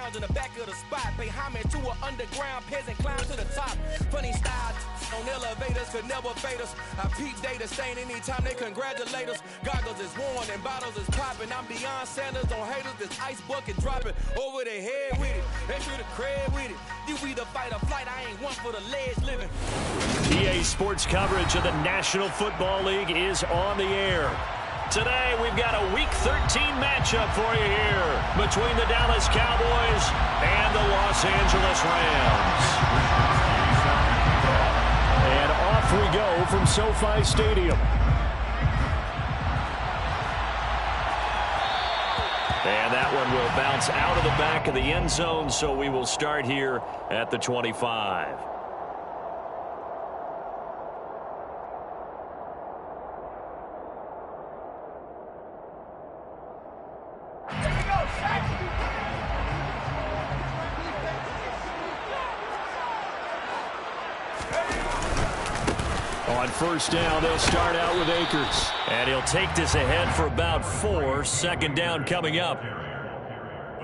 lounge in the back of the spot. Pay homage to an underground peasant, climb to the top. Funny style on elevators could never fade us. I peep data stain anytime they congratulate us. Goggles is worn and bottles is popping. I'm beyond Sanders on haters. This ice bucket dropping over their head with it. They should have cred with it. You either fight or flight. I ain't one for the ledge living. EA Sports coverage of the National Football League is on the air. Today, we've got a Week 13 matchup for you here between the Dallas Cowboys and the Los Angeles Rams. And off we go from SoFi Stadium. And that one will bounce out of the back of the end zone, so we will start here at the 25. On first down, they'll start out with Akers. And he'll take this ahead for about 4. Second down coming up.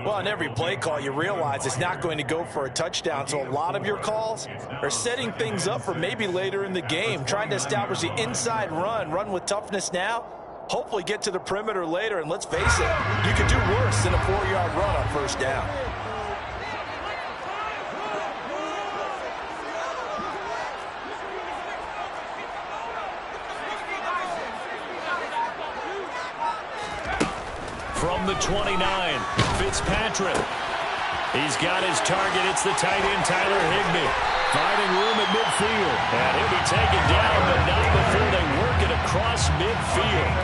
Well, in every play call, you realize it's not going to go for a touchdown. So a lot of your calls are setting things up for maybe later in the game, trying to establish the inside run with toughness now, hopefully get to the perimeter later. And let's face it, you could do worse than a 4-yard run on first down. From the 29, Fitzpatrick. He's got his target. It's the tight end, Tyler Higbee. Finding room at midfield. And he'll be taken down, but not before they work it across midfield.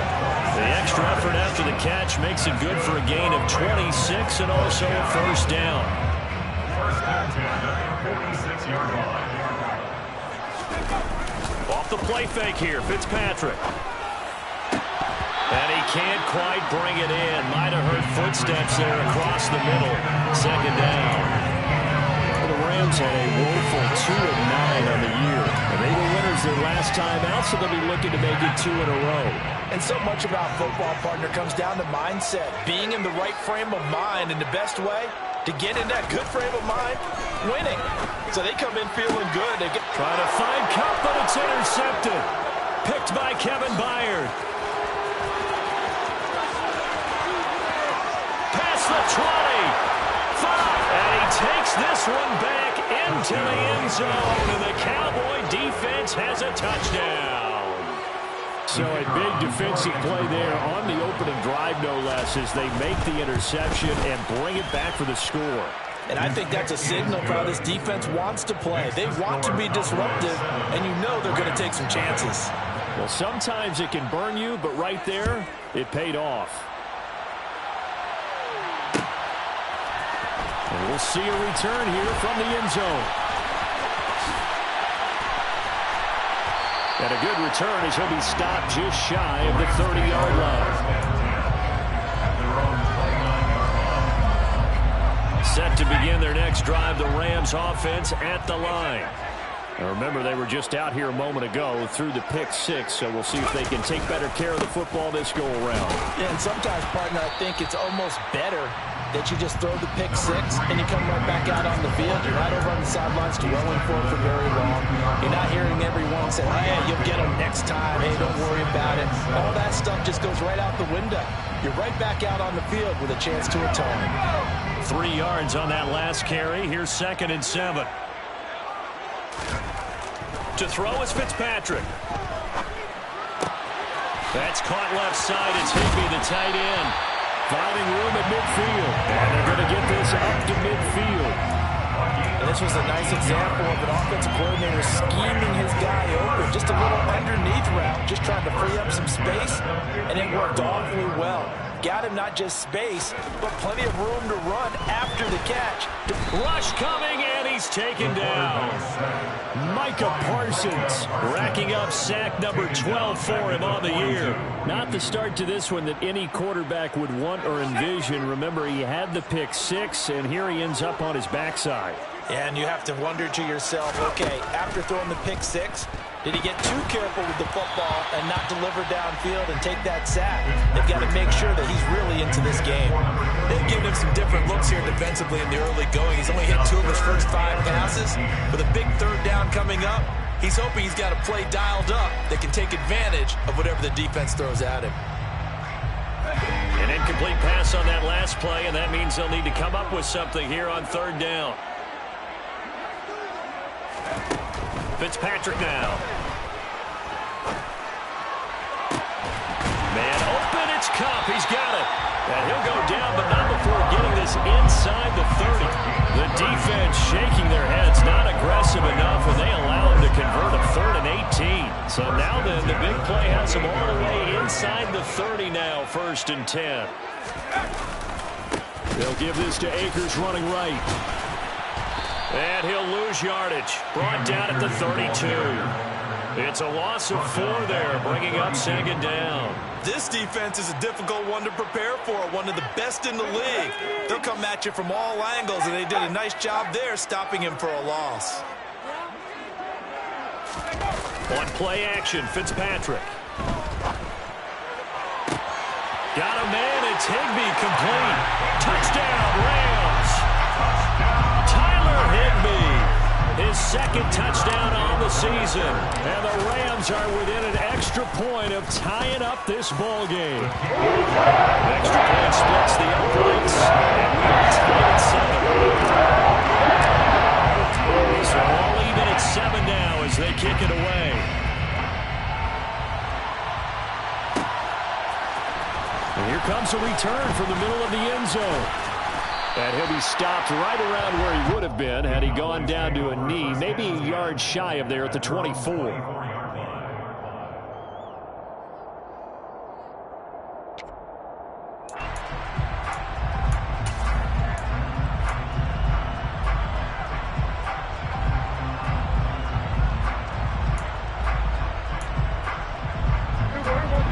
The extra effort after the catch makes it good for a gain of 26 and also a first down. First down 10 at the 46-yard line. Off the play fake here, Fitzpatrick. And he can't quite bring it in. Might have heard footsteps there across the middle. Second down. Well, the Rams had a woeful 2-9 on the year. And they were winners their last time out, so they'll be looking to make it 2 in a row. And so much about football, partner, comes down to mindset. Being in the right frame of mind, and the best way to get in that good frame of mind, winning. So they come in feeling good. They get trying to find Cup, but it's intercepted. Picked by Kevin Byard. The 20, 5, and he takes this one back into the end zone, and the Cowboy defense has a touchdown. So a big defensive play there on the opening drive, no less, as they make the interception and bring it back for the score. And I think that's a signal for how this defense wants to play. They want to be disruptive, and you know they're going to take some chances. Well, sometimes it can burn you, but right there, it paid off. And we'll see a return here from the end zone. And a good return as he'll be stopped just shy of the 30-yard line. Set to begin their next drive, the Rams offense at the line. Now remember, they were just out here a moment ago through the pick 6, so we'll see if they can take better care of the football this go around. Yeah, and sometimes, partner, I think it's almost better that you just throw the pick 6 and you come right back out on the field. You're not over on the sidelines dwelling for very long. You're not hearing everyone say, hey, you'll get them next time. Hey, don't worry about it. All that stuff just goes right out the window. You're right back out on the field with a chance to atone. 3 yards on that last carry. Here's 2nd and 7. To throw is Fitzpatrick. That's caught left side. It's Higbee, the tight end. Finding room at midfield. And they're going to get this up to midfield. And this was a nice example of an offensive coordinator scheming his guy open. Just a little underneath route, just trying to free up some space, and it worked awfully well. Got him not just space, but plenty of room to run after the catch. Rush coming, and he's taken down. Micah Parsons racking up sack number 12 for him on the year. Not the start to this one that any quarterback would want or envision. Remember, he had the pick 6, and here he ends up on his backside. And you have to wonder to yourself, okay, after throwing the pick six, did he get too careful with the football and not deliver downfield and take that sack? They've got to make sure that he's really into this game. They've given him some different looks here defensively in the early going. He's only hit 2 of his first 5 passes. With a big third down coming up, he's hoping he's got a play dialed up that can take advantage of whatever the defense throws at him. An incomplete pass on that last play, and that means they'll need to come up with something here on third down. Fitzpatrick now. Man open, it's Cup. He's got it. And he'll go down, but not before getting this inside the 30. The defense shaking their heads, not aggressive enough, and they allow him to convert a 3rd and 18. So now then, the big play has him all the way inside the 30 now, 1st and 10. They'll give this to Akers running right. And he'll lose yardage. Brought down at the 32. It's a loss of 4 there, bringing up 2nd down. This defense is a difficult one to prepare for, one of the best in the league. They'll come at you from all angles, and they did a nice job there stopping him for a loss. On play action, Fitzpatrick. Got a man, it's Higbee, complete. Touchdown, Rams. Higbee, his 2nd touchdown on the season. And the Rams are within an extra point of tying up this ball game. An extra point splits the uprights, and we are tied at 7. So all even at 7 now as they kick it away. And here comes a return from the middle of the end zone. And he'll be stopped right around where he would have been had he gone down to a knee, maybe a yard shy of there at the 24.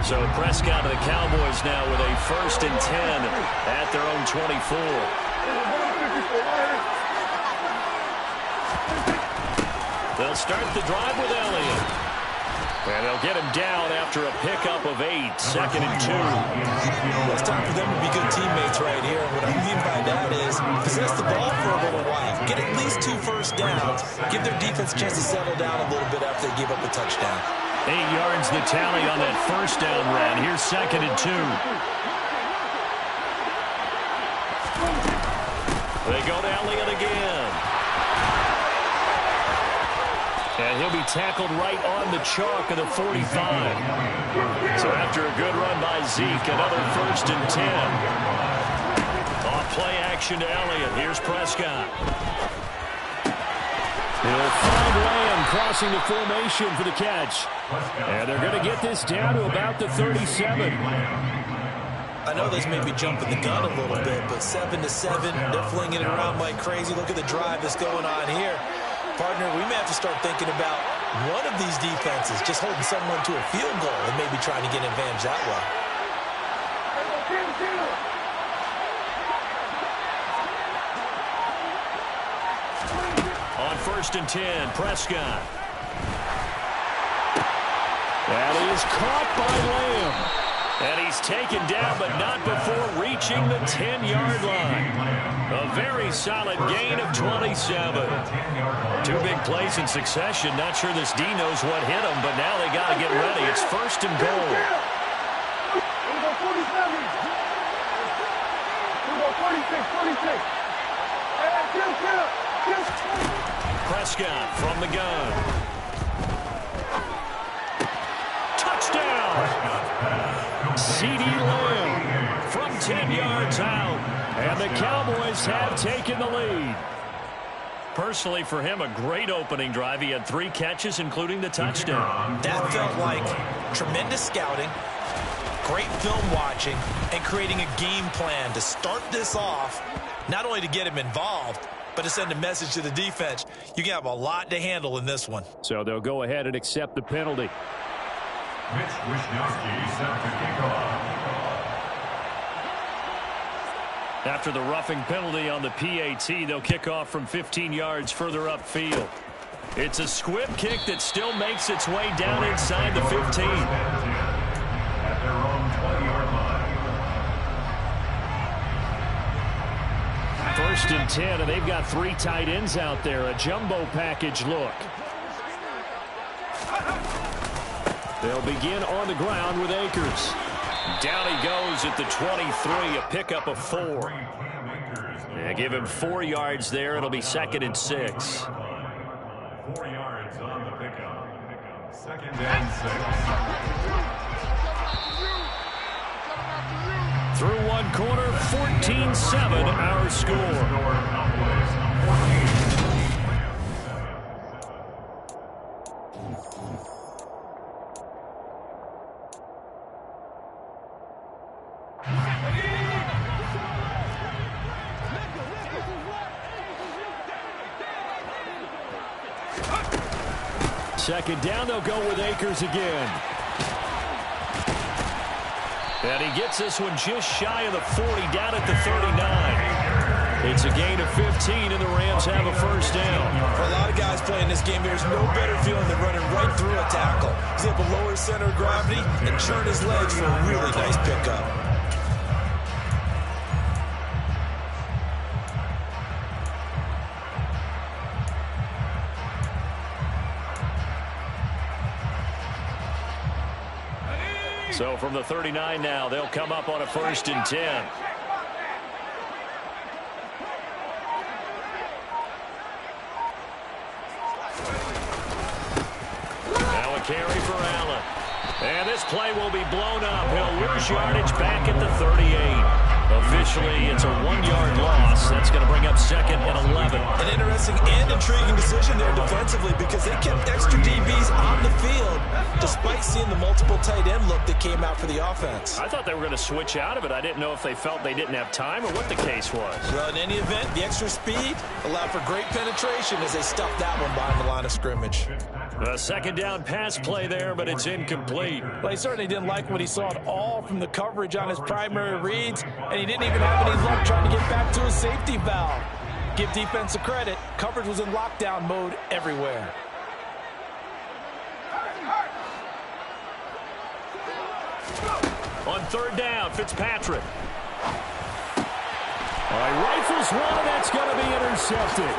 So Prescott of the Cowboys now with a 1st and 10 at their own 24. They'll start the drive with Elliott. And they'll get him down after a pickup of 8, 2nd and 2. Well, it's time for them to be good teammates right here. What I mean by that is possess the ball for a little while. Get at least 2 first downs. Give their defense a chance to settle down a little bit after they give up a touchdown. 8 yards the tally on that 1st down run. Here's 2nd and 2. They go to Elliott again. And he'll be tackled right on the chalk of the 45. So after a good run by Zeke, another 1st and 10. Off play action to Elliott. Here's Prescott. He'll find Lamb crossing the formation for the catch. And they're going to get this down to about the 37. I know this may be jumping the gun a little bit, but 7-7, they're flinging it around like crazy. Look at the drive that's going on here. Partner, we may have to start thinking about one of these defenses just holding someone to a field goal and maybe trying to get an advantage that way. On 1st and 10, Prescott. That is caught by Lamb. And he's taken down, but not before reaching the 10-yard line. A very solid gain of 27. 2 big plays in succession. Not sure this D knows what hit him, but now they got to get ready. It's 1st and goal. Prescott from the gun. Touchdown! C.D. Lamb from 10 yards out. And the Cowboys have taken the lead. Personally, for him, a great opening drive. He had 3 catches, including the touchdown. That felt like tremendous scouting, great film watching, and creating a game plan to start this off, not only to get him involved, but to send a message to the defense. You can have a lot to handle in this one. So they'll go ahead and accept the penalty. Mitch Wisnowski set to kick off. After the roughing penalty on the PAT, they'll kick off from 15 yards further upfield. It's a squib kick that still makes its way down inside the 15. At their own 20-yard line. First and 10, and they've got 3 tight ends out there. A jumbo package look. They'll begin on the ground with Akers. Down he goes at the 23, a pickup of 4. Yeah, give him 4 yards there. It'll be 2nd and 6. 4 yards on the pickup. 2nd and 6. Through one quarter, 14-7 our score. Second down, they'll go with Akers again. And he gets this one just shy of the 40, down at the 39. It's a gain of 15, and the Rams have a first down. For a lot of guys playing this game, there's no better feeling than running right through a tackle. He's able to lower his center of gravity and churn his legs for a really nice pickup. So from the 39 now, they'll come up on a 1st and 10. Now a carry for Allen. And this play will be blown up. He'll lose yardage back at the 38. Officially, it's a 1-yard loss. That's going to bring up 2nd and 11. An interesting and intriguing decision there defensively because they kept extra DBs on the field despite seeing the multiple tight end look that came out for the offense. I thought they were going to switch out of it. I didn't know if they felt they didn't have time or what the case was. Well, in any event, the extra speed allowed for great penetration as they stuffed that one behind the line of scrimmage. A 2nd down pass play there, but it's incomplete. Well, he certainly didn't like what he saw at all from the coverage on his primary reads, and he didn't even have any luck trying to get back to his safety valve. Give defense a credit. Coverage was in lockdown mode everywhere. On 3rd down, Fitzpatrick. All right, rifles one, and that's going to be intercepted.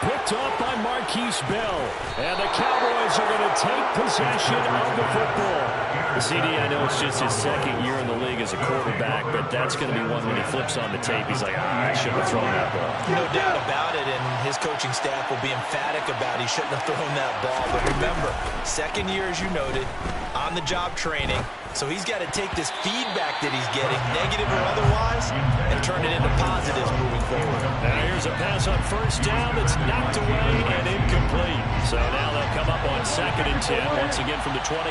Picked off by Marquise Bell. And the Cowboys are going to take possession of the football. The CD, I know it's just his 2nd year in the league as a quarterback, but that's going to be one when he flips on the tape. He's like, I shouldn't have thrown that ball. No doubt about it, and his coaching staff will be emphatic about he shouldn't have thrown that ball. But remember, 2nd year, as you noted, on-the-job training. So he's got to take this feedback that he's getting, negative or otherwise, and turn it into positives moving forward. Now here's a pass on 1st down that's knocked away and incomplete. So now they'll come up on 2nd and 10, once again from the 28.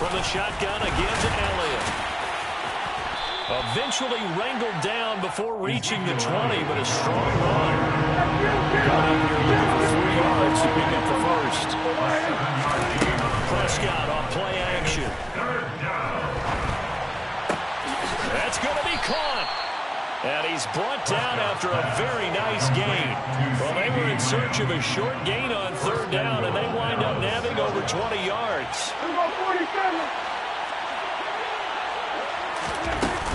From the shotgun again to Elliott. Eventually wrangled down before reaching the 20, but a strong run. Got up here looking for 3 yards to pick up the first. Prescott on play action. That's going to be caught. And he's brought down after a very nice gain. Well, they were in search of a short gain on 3rd down, and they wind up nabbing over 20 yards.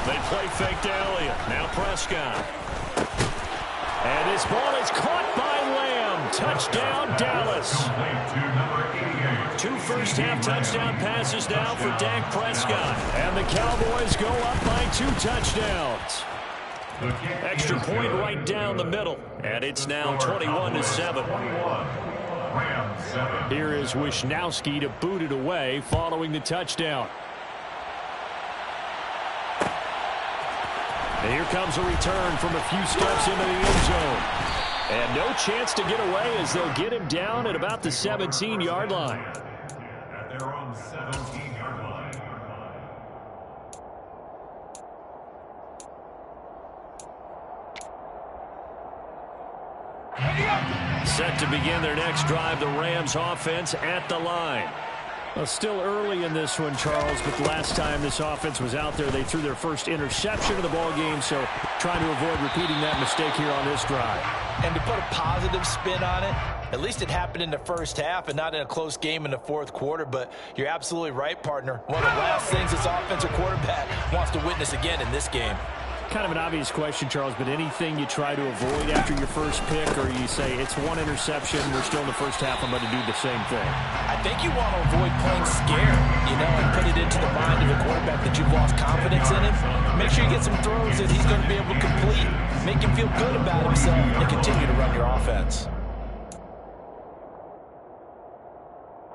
They play fake to Elliott. Now Prescott. And this ball is caught by Lamb. Touchdown, Dallas. 2 first-half touchdown passes now for Dak Prescott. And the Cowboys go up by 2 touchdowns. Extra point right down the middle. And it's now 21-7. Here is Wisnowski to boot it away following the touchdown. And here comes a return from a few steps into the end zone. And no chance to get away as they'll get him down at about the 17-yard line. At their own 17-yard line. Set to begin their next drive, the Rams offense at the line. Well, still early in this one, Charles, but the last time this offense was out there, they threw their first interception of the ball game, so trying to avoid repeating that mistake here on this drive. And to put a positive spin on it, at least it happened in the first half and not in a close game in the fourth quarter, but you're absolutely right, partner. One of the last things this offensive quarterback wants to witness again in this game. Kind of an obvious question, Charles, but anything you try to avoid after your first pick, or you say it's one interception, we're still in the first half, I'm going to do the same thing? I think you want to avoid playing scared, and put it into the mind of the quarterback that you've lost confidence in him. Make sure you get some throws that he's going to be able to complete, make him feel good about himself, and continue to run your offense.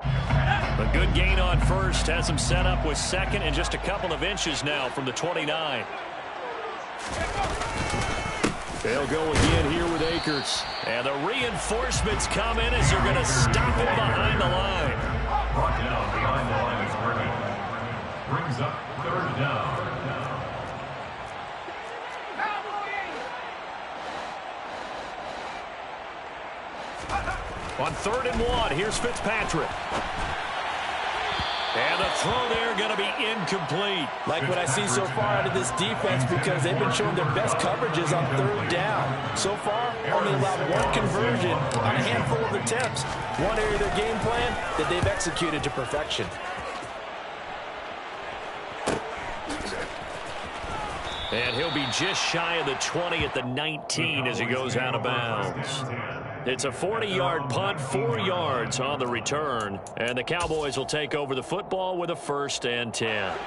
A good gain on first, has him set up with second and just a couple of inches now from the 29. They'll go again here with Akers. And the reinforcements come in as they're going to stop him behind the line. Brought down behind the line is Bergen. Brings up third down. On 3rd and 1, here's Fitzpatrick. And the throw there going to be incomplete. Like what I see so far out of this defense, because they've been showing their best coverages on 3rd down. So far, only allowed one conversion on a handful of attempts. One area of their game plan that they've executed to perfection. And he'll be just shy of the 20 at the 19 as he goes out of bounds. It's a 40-yard punt, 4 yards on the return. And the Cowboys will take over the football with a 1st and 10.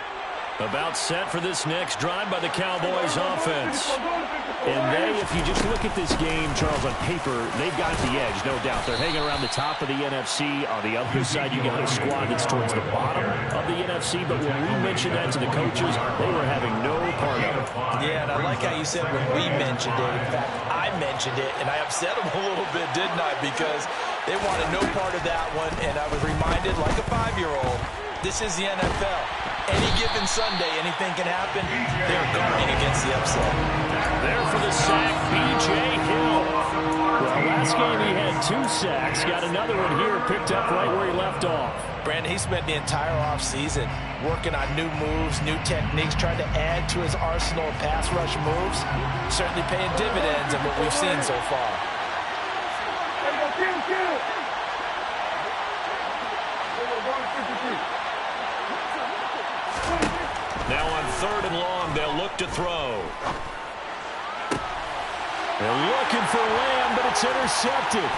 About set for this next drive by the Cowboys offense. And if you just look at this game, Charles, on paper, they've got the edge, no doubt. They're hanging around the top of the NFC. On the other side, you got a squad that's towards the bottom of the NFC. But when we mentioned that to the coaches, they were having no part of it. Yeah, and I like how you said when we mentioned it. In fact, I mentioned it, and I upset them a little bit, didn't I? Because they wanted no part of that one, and I was reminded, like a 5-year-old, this is the NFL. Any given Sunday, anything can happen. They're guarding against the upset. There for the sack, B.J. Hill. Well, last game he had 2 sacks. Got another one here, picked up right where he left off. Brandon, he spent the entire offseason working on new moves, new techniques, trying to add to his arsenal of pass rush moves. Certainly paying dividends in what we've seen so far. Now on 3rd and long, they'll look to throw. They're looking for Lamb, but it's intercepted.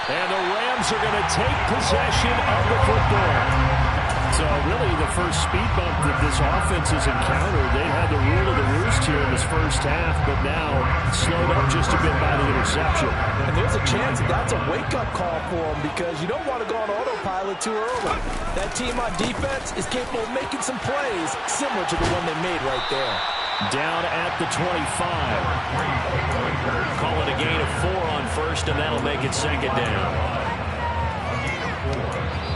And the Rams are going to take possession of the football. So really the first speed bump that this offense has encountered, they had the rule of the roost here in this first half, but now slowed up just a bit by the interception. And there's a chance that that's a wake-up call for them, because you don't want to go on autopilot too early. That team on defense is capable of making some plays similar to the one they made right there. Down at the 25. Call it a gain of 4 on first, and that'll make it 2nd down.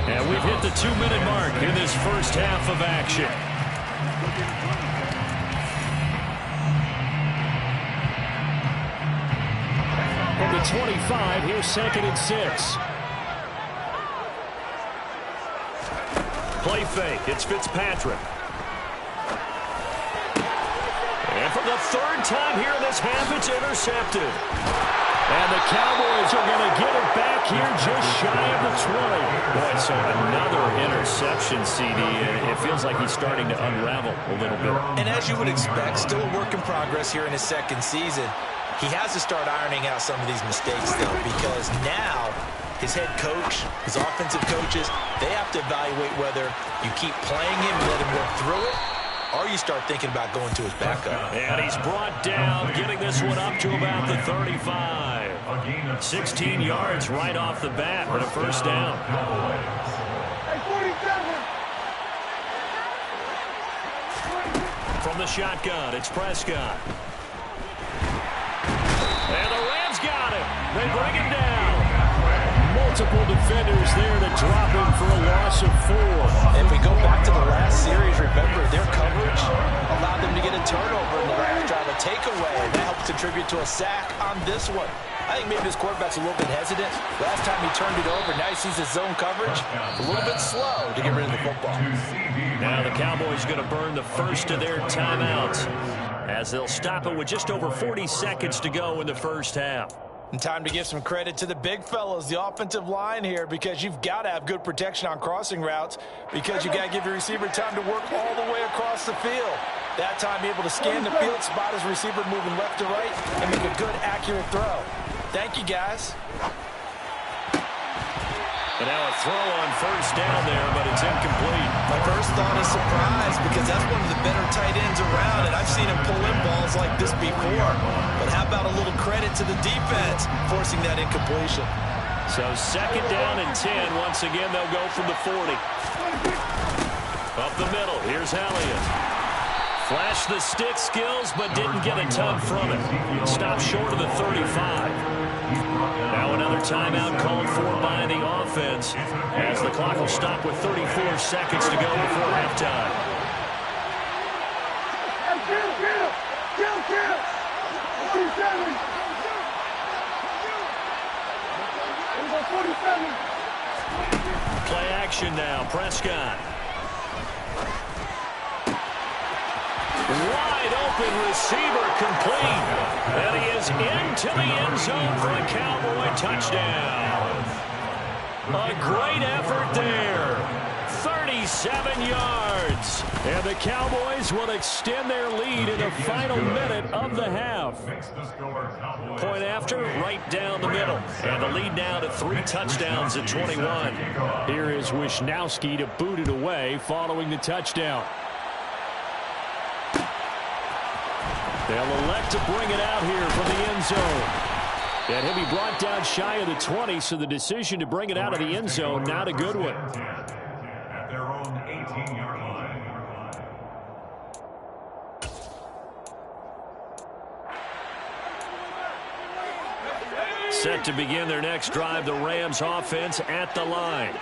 And we've hit the 2-minute mark in this first half of action. From the 25, here's 2nd and 6. Play fake, it's Fitzpatrick. And for the 3rd time here in this half, it's intercepted. And the Cowboys are going to get it back here just shy of the 20. Boy, so another interception, CD. It feels like he's starting to unravel a little bit. And as you would expect, still a work in progress here in his 2nd season. He has to start ironing out some of these mistakes, though, because now his head coach, his offensive coaches, they have to evaluate whether you keep playing him, let him work through it, or you start thinking about going to his backup. And he's brought down, getting this one up to about the 35. 16 yards right off the bat, but a 1st down. From the shotgun, it's Prescott. And the Rams got him. They bring him down. multiple defenders there to drop him for a loss of 4. If we go back to the last series, remember, their coverage allowed them to get a turnover in the last drive, a takeaway, and that helped contribute to a sack on this one. I think maybe this quarterback's a little bit hesitant. Last time he turned it over, now he sees his zone coverage. A little bit slow to get rid of the football. Now the Cowboys going to burn the first of their timeouts as they'll stop it with just over 40 seconds to go in the first half. And time to give some credit to the big fellas, the offensive line here, because you've got to have good protection on crossing routes, because you've got to give your receiver time to work all the way across the field. That time, be able to scan the field, spot his receiver moving left to right, and make a good, accurate throw. Thank you, guys. And now a throw on first down there, but it's incomplete. My first thought is surprise, because that's one of the better tight ends around, and I've seen him pull in balls like this before. But how about a little credit to the defense forcing that incompletion? So second down and 10. Once again, they'll go from the 40. Up the middle, here's Elliott. Flashed the stick skills, but didn't get a ton from it. Stopped short of the 35. Now another timeout called for by the offense as the clock will stop with 34 seconds to go before halftime. Play action now, Prescott. Wide open receiver complete. And he is into the end zone for a Cowboy touchdown. A great effort there. 37 yards. And the Cowboys will extend their lead in the final minute of the half. Point after, right down the middle. And the lead now to 3 touchdowns at 21. Here is Wisnowski to boot it away following the touchdown. They'll elect to bring it out here from the end zone. And he'll be brought down shy of the 20, so the decision to bring it out of the end zone, not a good one. At their own 18-yard line. Set to begin their next drive, the Rams offense at the line.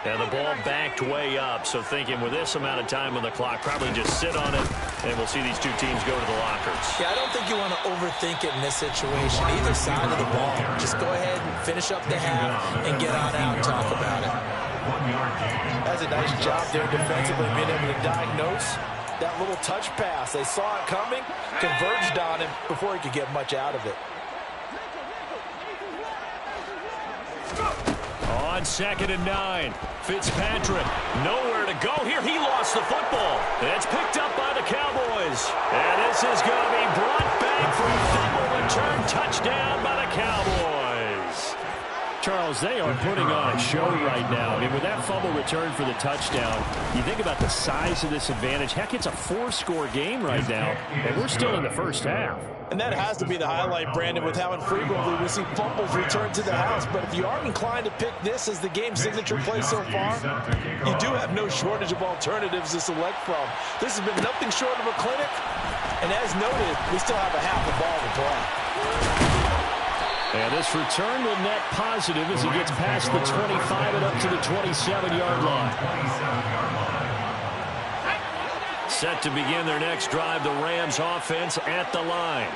And the ball backed way up, so thinking with this amount of time on the clock, probably just sit on it, and we'll see these two teams go to the lockers. Yeah, I don't think you want to overthink it in this situation, either side of the ball. Just go ahead and finish up the half and get on out and talk about it. That's a nice job there defensively, being able to diagnose that little touch pass. They saw it coming, converged on him before he could get much out of it. On 2nd and 9, Fitzpatrick nowhere to go here. He lost the football. It's picked up by the Cowboys. And this is going to be brought back for a fumble return touchdown by the Cowboys. Charles, they are putting on a show right now. I mean, with that fumble return for the touchdown, you think about the size of this advantage. Heck, it's a 4-score game right now, and we're still in the first half. And that has to be the highlight, Brandon, with how infrequently we see fumbles return to the house. But if you aren't inclined to pick this as the game signature play so far, you do have no shortage of alternatives to select from. This has been nothing short of a clinic. And as noted, we still have a half a ball to play. And this return will net positive as he gets past the 25 and up to the 27-yard line. Set to begin their next drive, the Rams offense at the line.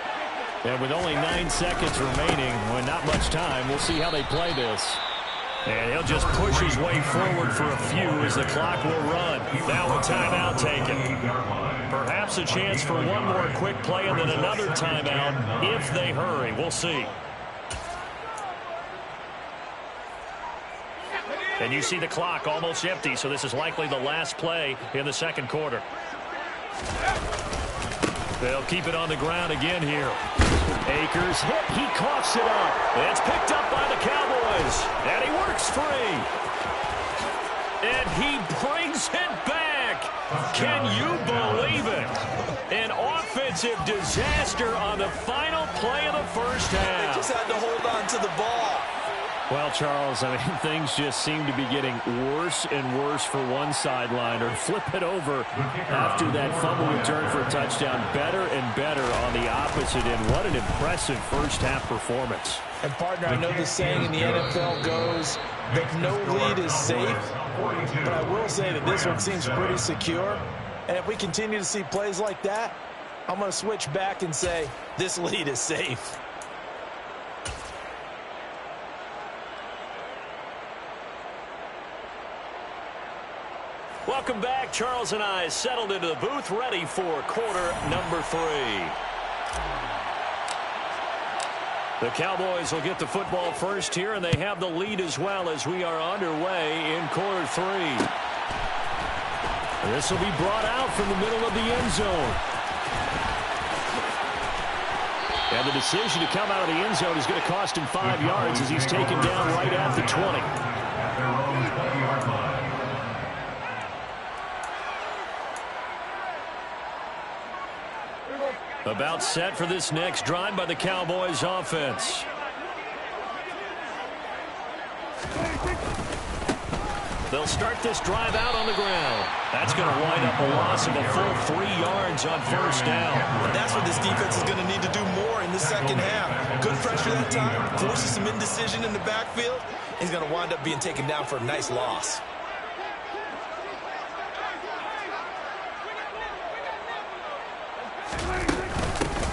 And with only 9 seconds remaining, well, not much time, we'll see how they play this. And he'll just push his way forward for a few as the clock will run. Now a timeout taken. Perhaps a chance for one more quick play and then another timeout if they hurry. We'll see. And you see the clock almost empty, so this is likely the last play in the second quarter. They'll keep it on the ground again here. Akers hit. He coughs it up. It's picked up by the Cowboys. And he works free. And he brings it back. Can you believe it? An offensive disaster on the final play of the first half. They just had to hold on to the ball. Well, Charles, I mean, things just seem to be getting worse and worse for one sideline. Or flip it over after that fumble return for a touchdown. Better and better on the opposite end. What an impressive first-half performance. And, partner, I know the saying in the NFL goes that no lead is safe, but I will say that this one seems pretty secure. And if we continue to see plays like that, I'm going to switch back and say this lead is safe. Welcome back. Charles and I settled into the booth, ready for quarter number 3. The Cowboys will get the football first here, and they have the lead as well as we are underway in quarter 3. This will be brought out from the middle of the end zone. And the decision to come out of the end zone is going to cost him 5 yards as he's taken down right at the 20. At their own 20-yard line. About set for this next drive by the Cowboys offense. They'll start this drive out on the ground. That's going to wind up a loss of a full 3 yards on first down. And that's what this defense is going to need to do more in the second half. Good pressure that time, forces some indecision in the backfield. He's going to wind up being taken down for a nice loss.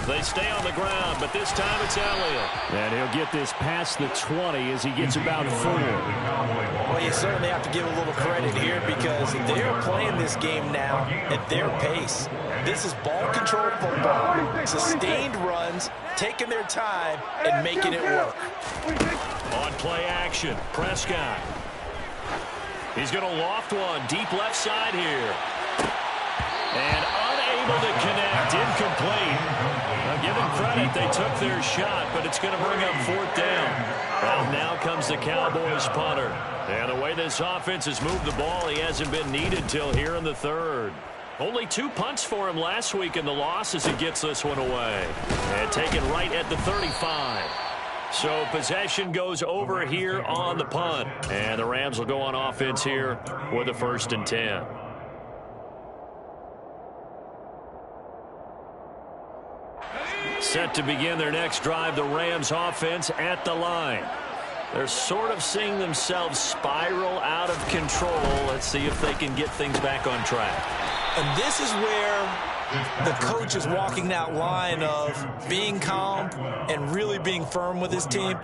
They stay on the ground, but this time it's Elliott. And he'll get this past the 20 as he gets about 4. Well, you certainly have to give a little credit here because they're playing this game now at their pace. This is ball control football, sustained runs, taking their time and making it work. On play action, Prescott. He's going to loft one deep left side here. And unable to connect, incomplete. Now, give them credit, they took their shot, but it's going to bring up 4th down. Well, now comes the Cowboys punter. And the way this offense has moved the ball, he hasn't been needed till here in the 3rd. Only 2 punts for him last week in the loss as he gets this one away. And taken right at the 35. So possession goes over here on the punt. And the Rams will go on offense here with a 1st and 10. Set to begin their next drive, the Rams offense at the line. They're sort of seeing themselves spiral out of control. Let's see if they can get things back on track. And this is where the coach is walking that line of being calm and really being firm with his team.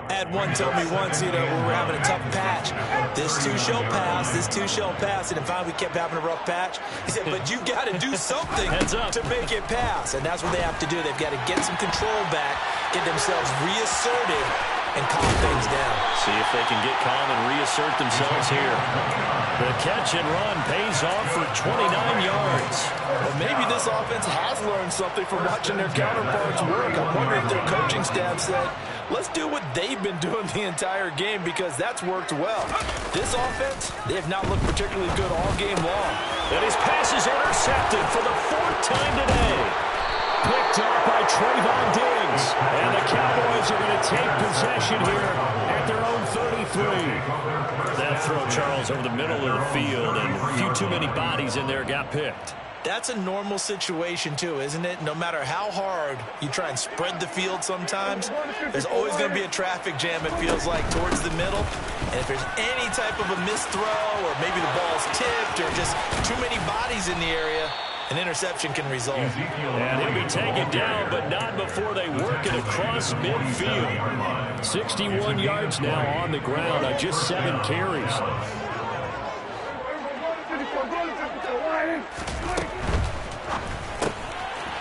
I had one tell me once, we were having a tough patch. This too shall pass, this too shall pass. And finally we kept having a rough patch. He said, but you got to do something to make it pass. And that's what they have to do. They've got to get some control back, get themselves reasserted, and calm things down. See if they can get calm and reassert themselves here. The catch and run pays off for 29 yards. Well, maybe this offense has learned something from watching their counterparts work. I'm wondering if their coaching staff said, let's do what they've been doing the entire game because that's worked well. This offense, they have not looked particularly good all game long. And his pass is intercepted for the 4th time today. Picked up by Trayvon Diggs. And the Cowboys are going to take possession here at their own 33. That throw, Charles, over the middle of the field, and a few too many bodies in there got picked. That's a normal situation, too, isn't it? No matter how hard you try and spread the field sometimes, there's always going to be a traffic jam, it feels like, towards the middle. And if there's any type of a missed throw or maybe the ball's tipped or just too many bodies in the area, an interception can result. And he'll be taken down, but not before they work it across midfield. 61 yards now on the ground on just 7 carries.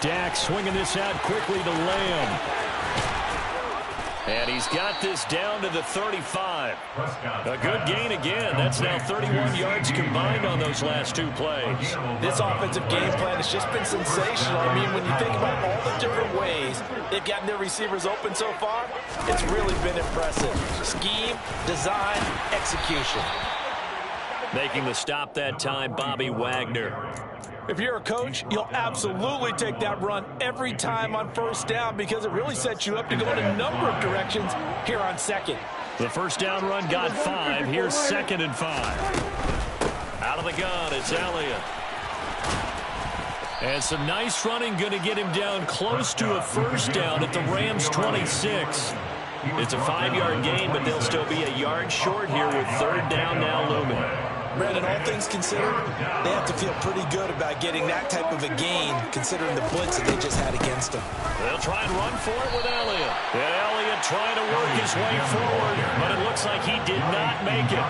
Dak swinging this out quickly to Lamb. And he's got this down to the 35. A good gain again. That's now 31 yards combined on those last 2 plays. This offensive game plan has just been sensational. I mean, when you think about all the different ways they've gotten their receivers open so far, it's really been impressive. Scheme, design, execution. Making the stop that time, Bobby Wagner. If you're a coach, you'll absolutely take that run every time on 1st down because it really sets you up to go in a number of directions here on 2nd. The first down run got 5. Here's 2nd and 5. Out of the gun, it's Elliott. And some nice running, going to get him down close to a first down at the Rams' 26. It's a 5-yard gain, but they'll still be a yard short here with 3rd down now looming. Brandon, all things considered, they have to feel pretty good about getting that type of a gain, considering the blitz that they just had against them. They'll try and run for it with Elliott. And Elliott trying to work his way forward, but it looks like he did not make it.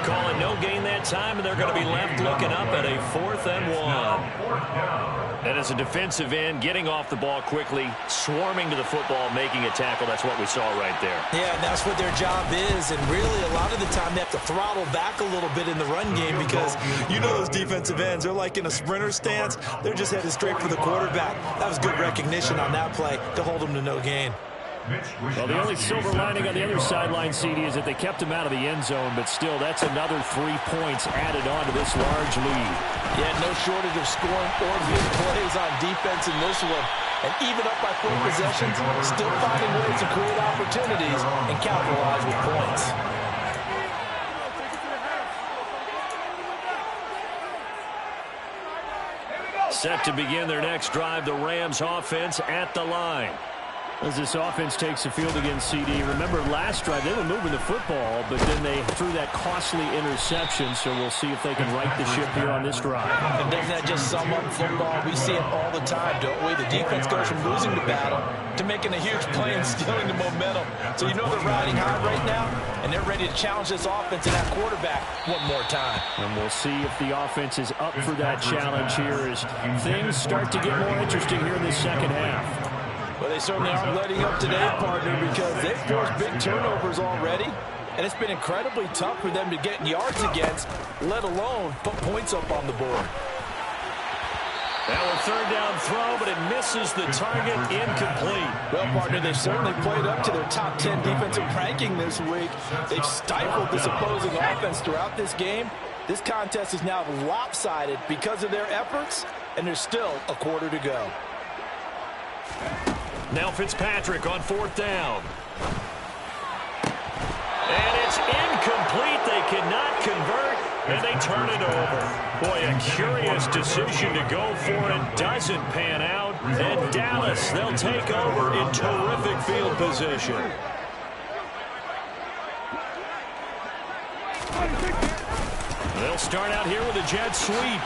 Calling no gain that time, and they're going to be left looking up at a 4th and 1. And as a defensive end, getting off the ball quickly, swarming to the football, making a tackle, that's what we saw right there. Yeah, and that's what their job is, and really a lot of the time they have to throttle back a little bit in the run game because you know those defensive ends, they're like in a sprinter stance. They're just headed straight for the quarterback. That was good recognition on that play to hold them to no gain. Well, the only silver lining on the other sideline, CD, is that they kept him out of the end zone, but still, that's another 3 points added on to this large lead. Yeah, no shortage of scoring or big plays on defense in this one. And even up by 4 possessions, still finding ways to create opportunities and capitalize with points. Set to begin their next drive, the Rams offense at the line. As this offense takes the field against CD, remember last drive they were moving the football, but then they threw that costly interception, so we'll see if they can right the ship here on this drive. And doesn't that just sum up football? We see it all the time, don't we? The defense goes from losing the battle to making a huge play and stealing the momentum. So you know they're riding high right now, and they're ready to challenge this offense and that quarterback one more time. And we'll see if the offense is up for that challenge here as things start to get more interesting here in this second half. Well, they certainly aren't letting up today, partner, because they've forced big turnovers already, and it's been incredibly tough for them to get yards against, let alone put points up on the board. Now a 3rd down throw, but it misses the target, incomplete. Well, partner, they've certainly played up to their top 10 defensive ranking this week. They've stifled this opposing offense throughout this game. This contest is now lopsided because of their efforts, and there's still a quarter to go. Now Fitzpatrick on 4th down. And it's incomplete. They cannot convert, and they turn it over. Boy, a curious decision to go for it. Doesn't pan out. And Dallas, they'll take over in terrific field position. They'll start out here with a jet sweep.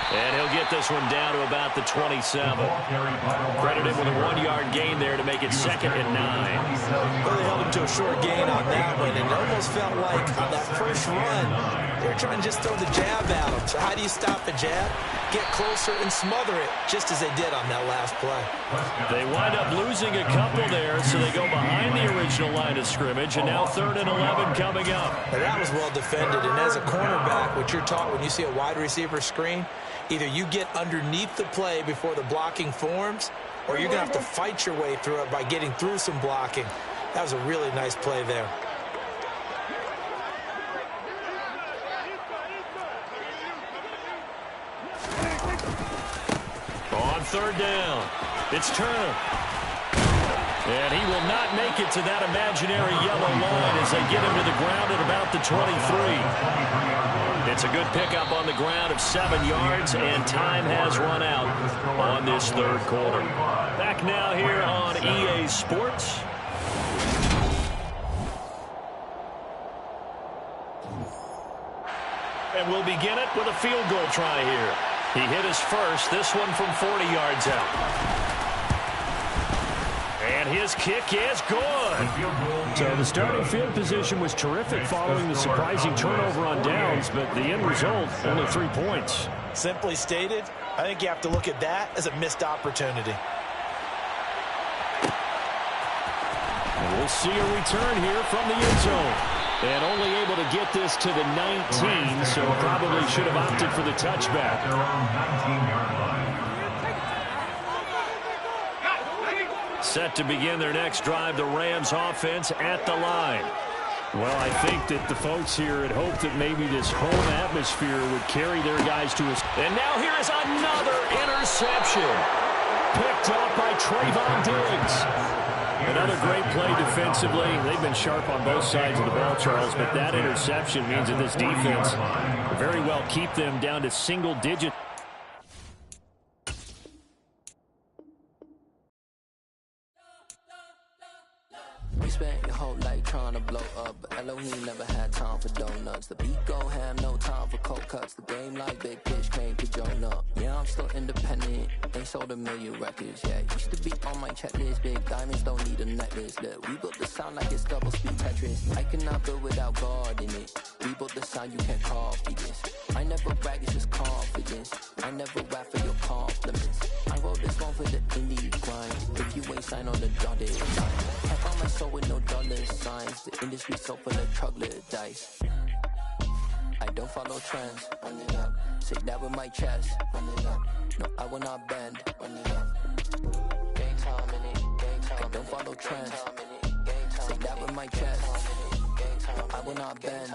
And he'll get this one down to about the 27. Credited with a 1-yard gain there to make it 2nd and 9. Well, they held him to a short gain on that one, and it almost felt like on that first run, they were trying to just throw the jab at him. So how do you stop the jab? Get closer and smother it, just as they did on that last play. They wind up losing a couple there, so they go behind the original line of scrimmage, and now 3rd and 11 coming up. Now, that was well defended, and as a cornerback, what you're taught when you see a wide receiver screen, either you get underneath the play before the blocking forms, or you're going to have to fight your way through it by getting through some blocking. That was a really nice play there. On 3rd down, it's Turner. And he will not make it to that imaginary yellow line as they get him to the ground at about the 23. It's a good pickup on the ground of 7 yards, and time has run out on this 3rd quarter. Back now here on EA Sports. And we'll begin it with a field goal try here. He hit his first, this one from 40 yards out. And his kick is good. So the starting field position was terrific following the surprising turnover on downs, but the end result, only 3 points. Simply stated, I think you have to look at that as a missed opportunity. And we'll see a return here from the end zone. And only able to get this to the 19, so probably should have opted for the touchback. Set to begin their next drive, the Rams offense at the line. Well, I think that the folks here had hoped that maybe this home atmosphere would carry their guys to us. And now here is another interception. Picked up by Trayvon Diggs. And Another great play defensively. They've been sharp on both sides of the ball, Charles, but that interception means that this defense will very well keep them down to single digit. You spent your whole life trying to blow up, but Elohim never had time for donuts. The beat go ham, no time for cold cuts. The game like big pitch came to Jonah. Yeah, I'm still independent, ain't sold a million records yet. Used to be on my checklist, big diamonds don't need a necklace. Look, we built the sound like it's double speed Tetris. I cannot build without God in it. We built the sound, you can't copy this. I never brag, it's just confidence. I never rap for your compliments. I wrote this one for the indie grind. If you ain't signed on the dotted line, I found my soul with no dollar signs. The industry so full of troglodytes. I don't follow trends. Run it up. Say that with my chest. Run it up. No, I will not bend. Run it up. Game time in it. Game time. I don't follow trends. Say that with my chest. No, I will not bend.